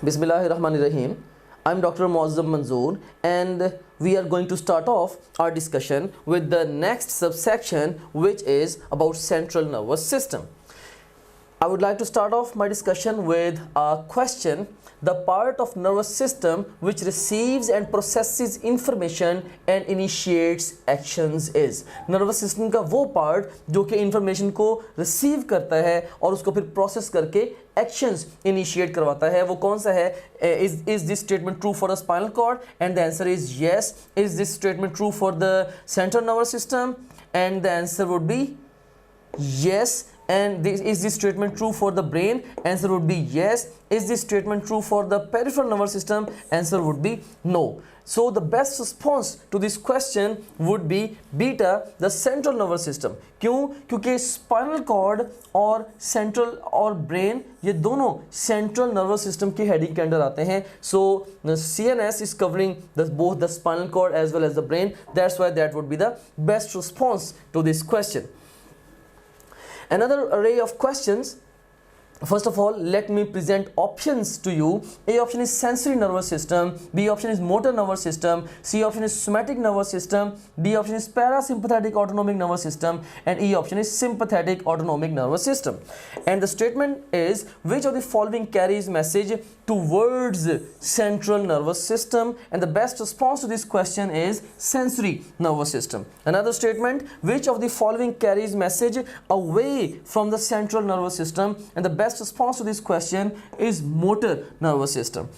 Bismillahirrahmanirrahim. I'm Dr. Muazzam Manzoor and we are going to start off our discussion with the next subsection, which is about central nervous system. I would like to start off my discussion with a question. The part of nervous system which receives and processes information and initiates actions is. nervous system का वो part जो कि information को receive करता है और उसको फिर process करके actions initiate करवाता है, वो कौन सा है? Is this statement true for the spinal cord? And the answer is yes. Is this statement true for the central nervous system? And the answer would be yes. And is this statement true for the brain? Answer would be yes. Is this statement true for the peripheral nervous system? Answer would be no. So the best response to this question would be beta, the central nervous system. क्यों? क्योंकि spinal cord और central और brain ये दोनों central nervous system के heading के अंदर आते हैं. So the CNS is covering both the spinal cord as well as the brain. That's why that would be the best response to this question. Another array of questions. First of all, let me present options to you. A option is sensory nervous system, B option is motor nervous system, C option is somatic nervous system, D option is parasympathetic autonomic nervous system, and E option is sympathetic autonomic nervous system. And the statement is, which of the following carries message towards central nervous system? And the best response to this question is sensory nervous system. Another statement, which of the following carries message away from the central nervous system? And the best response to this question is motor nervous system.